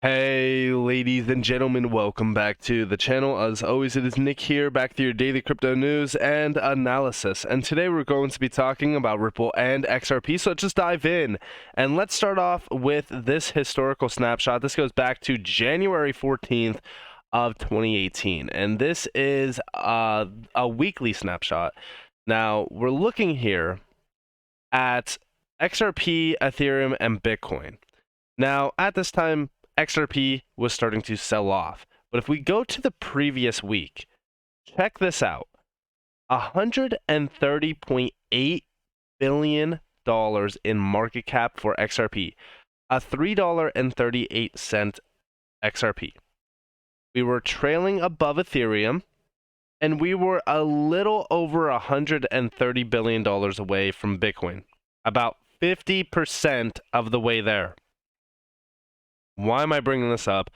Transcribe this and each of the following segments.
Hey ladies and gentlemen, welcome back to the channel. As always, it is Nick here, back to your daily crypto news and analysis. And today we're going to be talking about Ripple and XRP, so let's just dive in. And let's start off with this historical snapshot. This goes back to January 14th of 2018. And this is a weekly snapshot. Now, we're looking here at XRP, Ethereum, and Bitcoin. Now, at this time, XRP was starting to sell off. But if we go to the previous week, check this out. $130.8 billion in market cap for XRP. A $3.38 XRP. We were trailing above Ethereum, and we were a little over $130 billion away from Bitcoin. About 50% of the way there. Why am I bringing this up?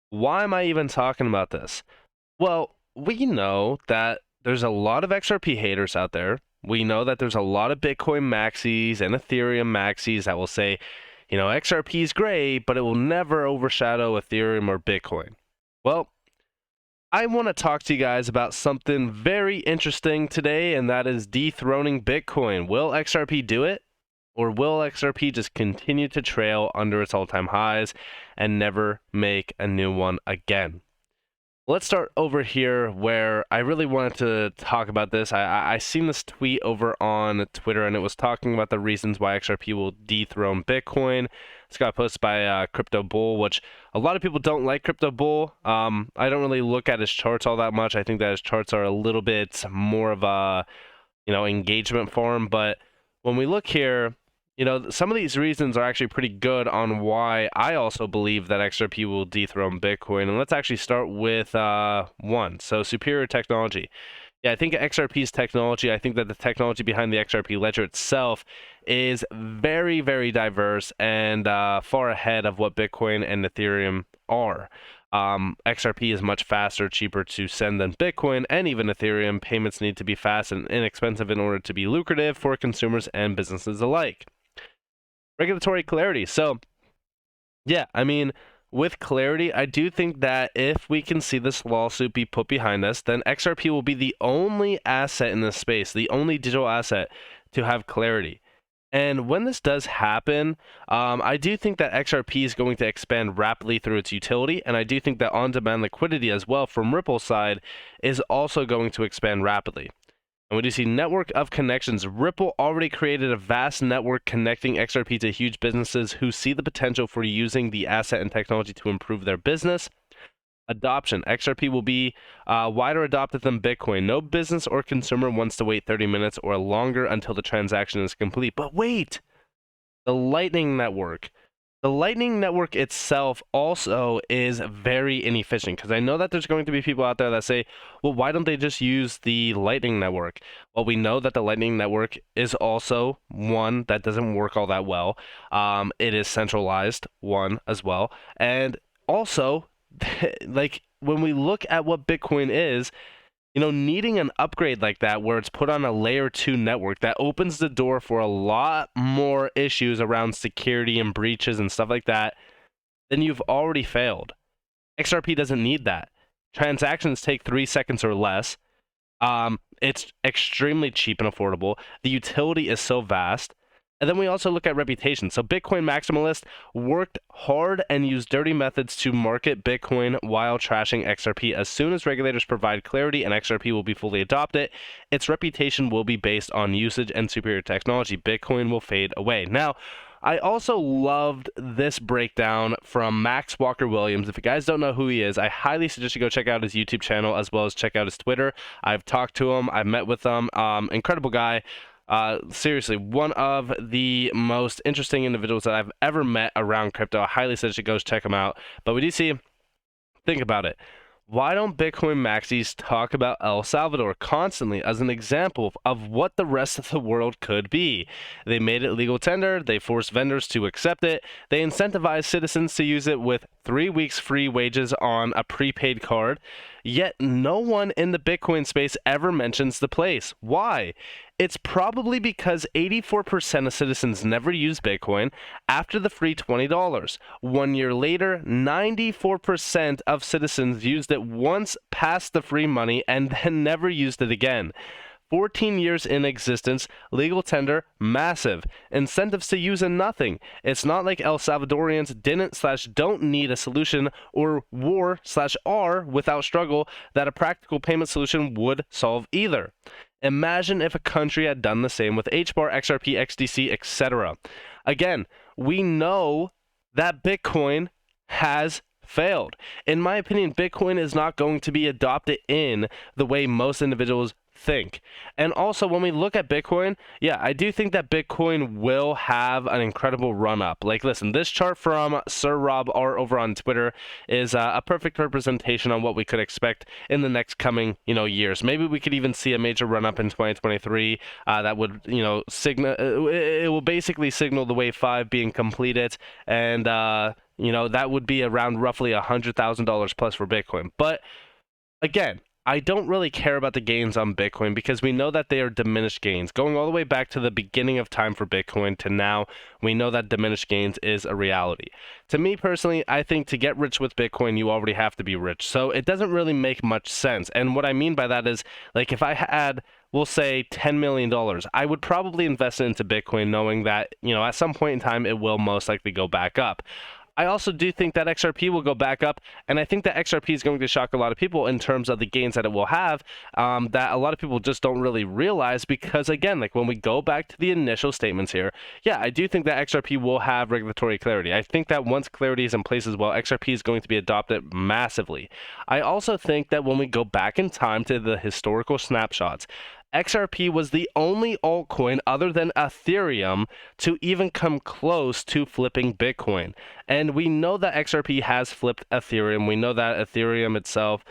Why am I even talking about this? Well, we know that there's a lot of XRP haters out there. We know that there's a lot of Bitcoin maxis and Ethereum maxis that will say, you know, XRP is great, but it will never overshadow Ethereum or Bitcoin. Well, I want to talk to you guys about something very interesting today, and that is dethroning Bitcoin. Will XRP do it? Or will XRP just continue to trail under its all-time highs and never make a new one again? Let's start over here where I really wanted to talk about this. I seen this tweet over on Twitter, and it was talking about the reasons why XRP will dethrone Bitcoin. It's got posted by Crypto Bull, which a lot of people don't like Crypto Bull. I don't really look at his charts all that much. I think that his charts are a little bit more of a, engagement for him. But when we look here, some of these reasons are actually pretty good on why I also believe that XRP will dethrone Bitcoin. And let's actually start with one. So superior technology. Yeah, I think XRP's technology, I think that the technology behind the XRP ledger itself is very, very diverse and far ahead of what Bitcoin and Ethereum are. XRP is much faster, cheaper to send than Bitcoin and even Ethereum. Payments need to be fast and inexpensive in order to be lucrative for consumers and businesses alike. Regulatory clarity. So, yeah, with clarity, I do think that if we can see this lawsuit be put behind us, then XRP will be the only asset in this space, the only digital asset to have clarity. And when this does happen, I do think that XRP is going to expand rapidly through its utility, and I do think that on-demand liquidity as well from Ripple's side is also going to expand rapidly. And we do see network of connections. Ripple already created a vast network connecting XRP to huge businesses who see the potential for using the asset and technology to improve their business. Adoption. XRP will be wider adopted than Bitcoin. No business or consumer wants to wait 30 minutes or longer until the transaction is complete. But wait! The Lightning Network. The Lightning Network itself also is very inefficient, because I know that there's going to be people out there that say, well, why don't they just use the Lightning Network? Well, we know that the Lightning Network is also one that doesn't work all that well. It is centralized, one as well. And also, like, when we look at what Bitcoin is, needing an upgrade like that where it's put on a layer 2 network that opens the door for a lot more issues around security and breaches and stuff like that, then you've already failed. XRP doesn't need that. Transactions take 3 seconds or less. It's extremely cheap and affordable. The utility is so vast. And then we also look at reputation. So Bitcoin maximalists worked hard and used dirty methods to market Bitcoin while trashing XRP. As soon as regulators provide clarity and XRP will be fully adopted, its reputation will be based on usage and superior technology. Bitcoin will fade away. Now, I also loved this breakdown from Max Walker Williams. If you guys don't know who he is, I highly suggest you go check out his YouTube channel as well as check out his Twitter. I've talked to him. I've met with him. Incredible guy. Seriously, one of the most interesting individuals that I've ever met around crypto. I highly suggest you go check him out. But we do see, think about it. Why don't Bitcoin maxis talk about El Salvador constantly as an example of what the rest of the world could be? They made it legal tender. They forced vendors to accept it. They incentivized citizens to use it with 3 weeks free wages on a prepaid card, yet no one in the Bitcoin space ever mentions the place. Why? It's probably because 84% of citizens never use Bitcoin after the free $20. 1 year later, 94% of citizens used it once past the free money and then never used it again. 14 years in existence, legal tender, massive. Incentives to use and nothing. It's not like El Salvadorians didn't/don't need a solution, or war/are without struggle that a practical payment solution would solve either. Imagine if a country had done the same with HBAR, XRP, XDC, etc. Again, we know that Bitcoin has failed. In my opinion, Bitcoin is not going to be adopted in the way most individuals think. And also, when we look at Bitcoin, yeah, I do think that Bitcoin will have an incredible run up. Like, listen, this chart from Sir Rob R over on Twitter is a perfect representation on what we could expect in the next coming, years. Maybe we could even see a major run up in 2023 that would, signal. It will basically signal the wave 5 being completed, and that would be around roughly $100,000 plus for Bitcoin. But again, I don't really care about the gains on Bitcoin because we know that they are diminished gains. Going all the way back to the beginning of time for Bitcoin to now, we know that diminished gains is a reality. To me personally, I think to get rich with Bitcoin, you already have to be rich. So it doesn't really make much sense. And what I mean by that is, like, if I had, we'll say, $10 million, I would probably invest it into Bitcoin knowing that, at some point in time, it will most likely go back up. I also do think that XRP will go back up, and I think that XRP is going to shock a lot of people in terms of the gains that it will have, that a lot of people just don't really realize because, again, like when we go back to the initial statements here, yeah, I do think that XRP will have regulatory clarity. I think that once clarity is in place as well, XRP is going to be adopted massively. I also think that when we go back in time to the historical snapshots, XRP was the only altcoin other than Ethereum to even come close to flipping Bitcoin. And we know that XRP has flipped Ethereum. We know that Ethereum itself,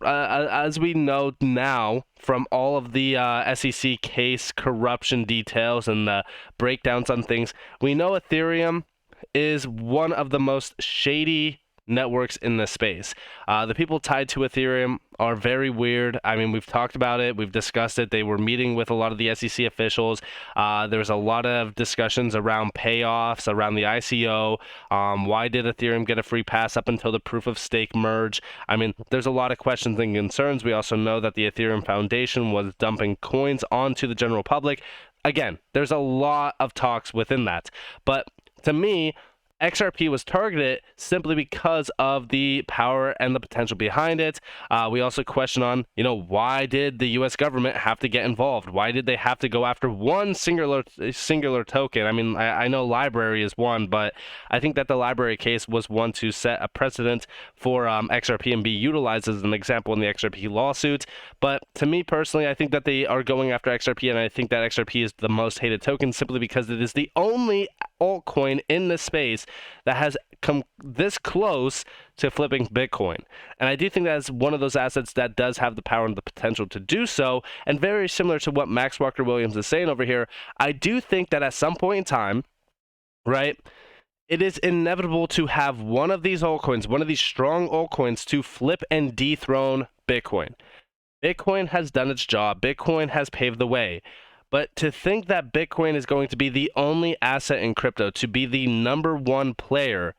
as we know now from all of the SEC case corruption details and the breakdowns on things, we know Ethereum is one of the most shady networks in this space. The people tied to Ethereum are very weird. I mean, we've talked about it. We've discussed it. They were meeting with a lot of the SEC officials. There's a lot of discussions around payoffs, around the ICO. Why did Ethereum get a free pass up until the proof of stake merge? I mean, there's a lot of questions and concerns. We also know that the Ethereum Foundation was dumping coins onto the general public. Again, there's a lot of talks within that. But to me, XRP was targeted simply because of the power and the potential behind it. We also question on, why did the U.S. government have to get involved? Why did they have to go after one singular token? I mean, I know library is one, but I think that the library case was one to set a precedent for XRP and be utilized as an example in the XRP lawsuit. But to me personally, I think that they are going after XRP, and I think that XRP is the most hated token simply because it is the only altcoin in this space that has come this close to flipping Bitcoin. And I do think that is one of those assets that does have the power and the potential to do so. And very similar to what Max Walker Williams is saying over here, I do think that at some point in time, right, it is inevitable to have one of these altcoins, one of these strong altcoins, to flip and dethrone Bitcoin. Bitcoin has done its job. Bitcoin has paved the way. But to think that Bitcoin is going to be the only asset in crypto to be the number one player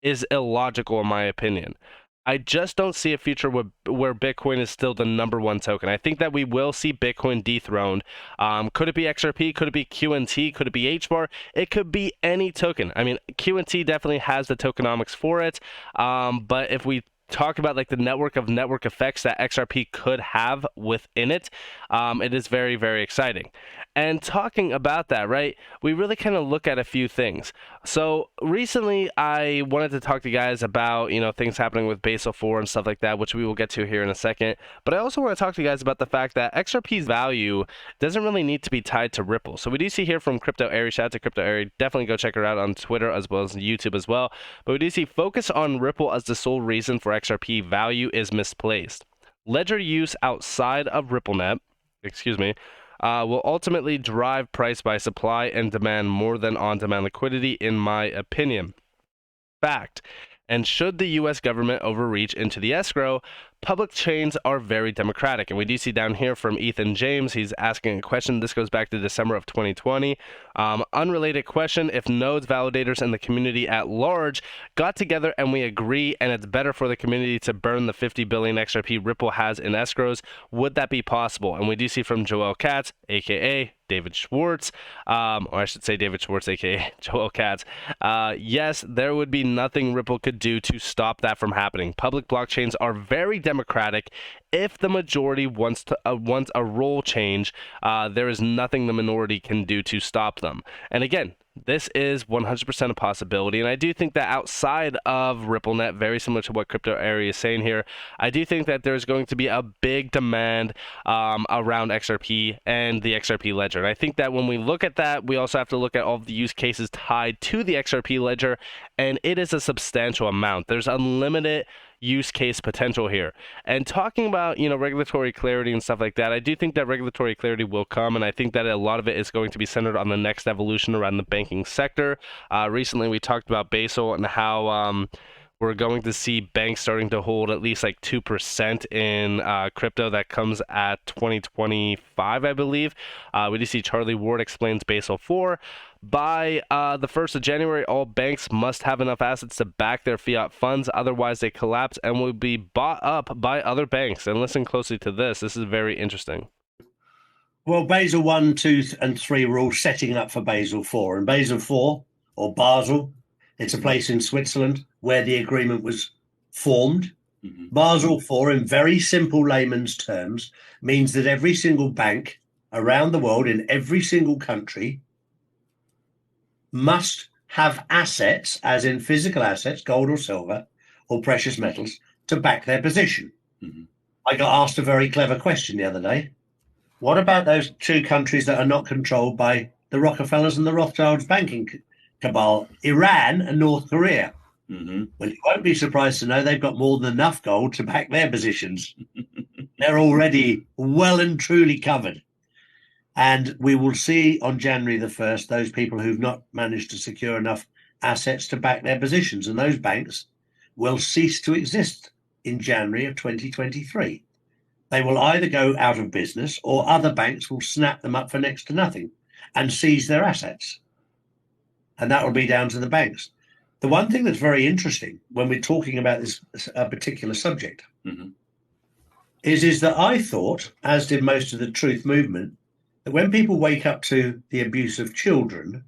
is illogical in my opinion. I just don't see a future where Bitcoin is still the number one token. I think that we will see Bitcoin dethroned. Could it be XRP? Could it be QNT? Could it be HBAR? It could be any token. I mean, QNT definitely has the tokenomics for it. But if we talk about like the network effects that XRP could have within it, it is very, very exciting. And talking about that, right, we really kind of look at a few things. So recently I wanted to talk to you guys about, things happening with Basel 4 and stuff like that, which we will get to here in a second. But I also want to talk to you guys about the fact that XRP's value doesn't really need to be tied to Ripple. So we do see here from Crypto Airy, shout out to Crypto Airy, definitely go check her out on Twitter as well as YouTube as well. But we do see focus on Ripple as the sole reason for XRP value is misplaced. Ledger use outside of RippleNet, will ultimately drive price by supply and demand more than on-demand liquidity, in my opinion. Fact. And should the U.S. government overreach into the escrow, public chains are very democratic. And we do see down here from Ethan James, he's asking a question. This goes back to December of 2020. Unrelated question: if nodes, validators, and the community at large got together and we agree and it's better for the community to burn the 50 billion XRP Ripple has in escrows, would that be possible? And we do see from Joel Katz, aka David Schwartz, or I should say David Schwartz, aka Joel Katz. Yes, there would be nothing Ripple could do to stop that from happening. Public blockchains are very democratic. If the majority wants a rule change, there is nothing the minority can do to stop them. And again, this is 100% a possibility, and I do think that outside of RippleNet, very similar to what Crypto Area is saying here, I do think that there's going to be a big demand around XRP and the XRP ledger. And I think that when we look at that, we also have to look at all of the use cases tied to the XRP ledger, and it is a substantial amount. There's unlimited use case potential here. And talking about, regulatory clarity and stuff like that, I do think that regulatory clarity will come, and I think that a lot of it is going to be centered on the next evolution around the banking sector. Recently, we talked about Basel and how we're going to see banks starting to hold at least like 2% in crypto. That comes at 2025, I believe. We do see Charlie Ward explains Basel 4. By the 1st of January, all banks must have enough assets to back their fiat funds. Otherwise, they collapse and will be bought up by other banks. And listen closely to this. This is very interesting. Well, Basel 1, 2, and 3 were all setting up for Basel 4. And Basel 4, or Basel, it's a place in Switzerland where the agreement was formed. Mm-hmm. Basel 4, in very simple layman's terms, means that every single bank around the world, in every single country, must have assets, as in physical assets, gold or silver, or precious metals, to back their position. Mm-hmm. I got asked a very clever question the other day. What about those two countries that are not controlled by the Rockefellers and the Rothschilds banking cabal, Iran and North Korea? Mm-hmm. Well, you won't be surprised to know they've got more than enough gold to back their positions. They're already well and truly covered. And we will see on January the 1st, those people who've not managed to secure enough assets to back their positions. And those banks will cease to exist in January of 2023. They will either go out of business or other banks will snap them up for next to nothing and seize their assets. And that will be down to the banks. The one thing that's very interesting when we're talking about this particular subject mm-hmm. is that I thought, as did most of the truth movement, that when people wake up to the abuse of children,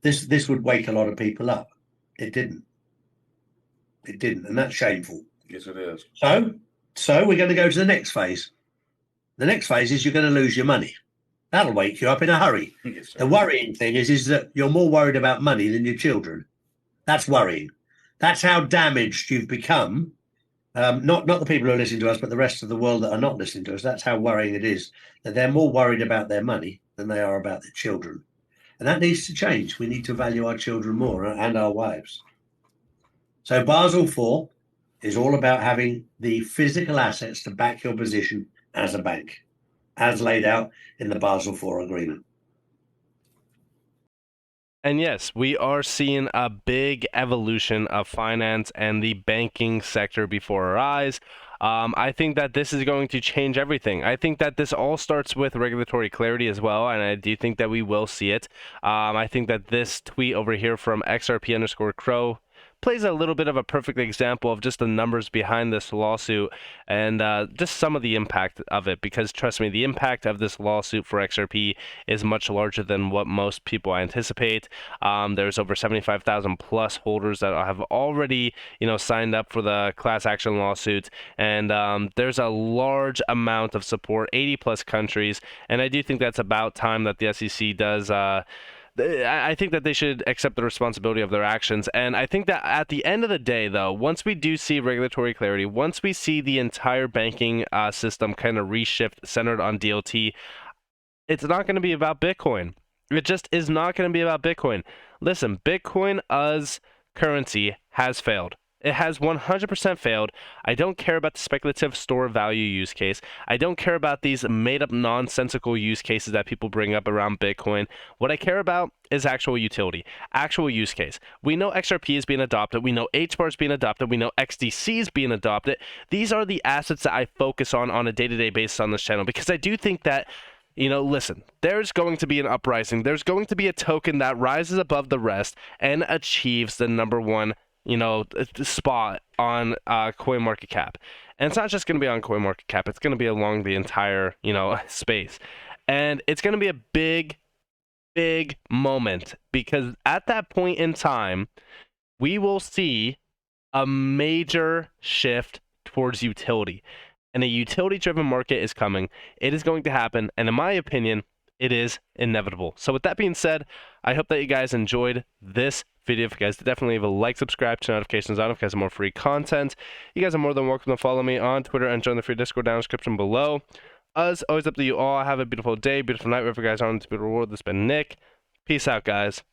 this would wake a lot of people up. It didn't. It didn't, and that's shameful. Yes, it is. So we're going to go to the next phase. The next phase is you're going to lose your money. That'll wake you up in a hurry. Yes, the worrying thing is that you're more worried about money than your children. That's worrying. That's how damaged you've become. Not the people who are listening to us, but the rest of the world that are not listening to us. That's how worrying it is, that they're more worried about their money than they are about their children. And that needs to change. We need to value our children more and our wives. So Basel 4 is all about having the physical assets to back your position as a bank, as laid out in the Basel 4 agreement. And yes, we are seeing a big evolution of finance and the banking sector before our eyes. I think that this is going to change everything. I think that this all starts with regulatory clarity as well, and I do think that we will see it. I think that this tweet over here from XRP_Crow plays a little bit of a perfect example of just the numbers behind this lawsuit and just some of the impact of it, because trust me, the impact of this lawsuit for XRP is much larger than what most people anticipate. There's over 75,000 plus holders that have already, signed up for the class action lawsuit, and there's a large amount of support, 80 plus countries, and I do think that's about time that the SEC does I think that they should accept the responsibility of their actions. And I think that at the end of the day, though, once we do see regulatory clarity, once we see the entire banking system kind of reshift centered on DLT, it's not going to be about Bitcoin. It just is not going to be about Bitcoin. Listen, Bitcoin as currency has failed. It has 100% failed. I don't care about the speculative store value use case. I don't care about these made up nonsensical use cases that people bring up around Bitcoin. What I care about is actual utility, actual use case. We know XRP is being adopted. We know HBAR is being adopted. We know XDC is being adopted. These are the assets that I focus on a day-to-day basis on this channel, because I do think that, listen, there's going to be an uprising. There's going to be a token that rises above the rest and achieves the number one spot on CoinMarketCap. And it's not just going to be on CoinMarketCap. It's going to be along the entire, space. And it's going to be a big, big moment, because at that point in time, we will see a major shift towards utility. And a utility-driven market is coming. It is going to happen. And in my opinion, it is inevitable. So with that being said, I hope that you guys enjoyed this video. If you guys did, definitely leave a like, subscribe, turn notifications on if you guys have more free content. You guys are more than welcome to follow me on Twitter and join the free Discord down in the description below. As always, up to you all. Have a beautiful day, beautiful night, wherever you guys are in this beautiful world. This has been Nick. Peace out, guys.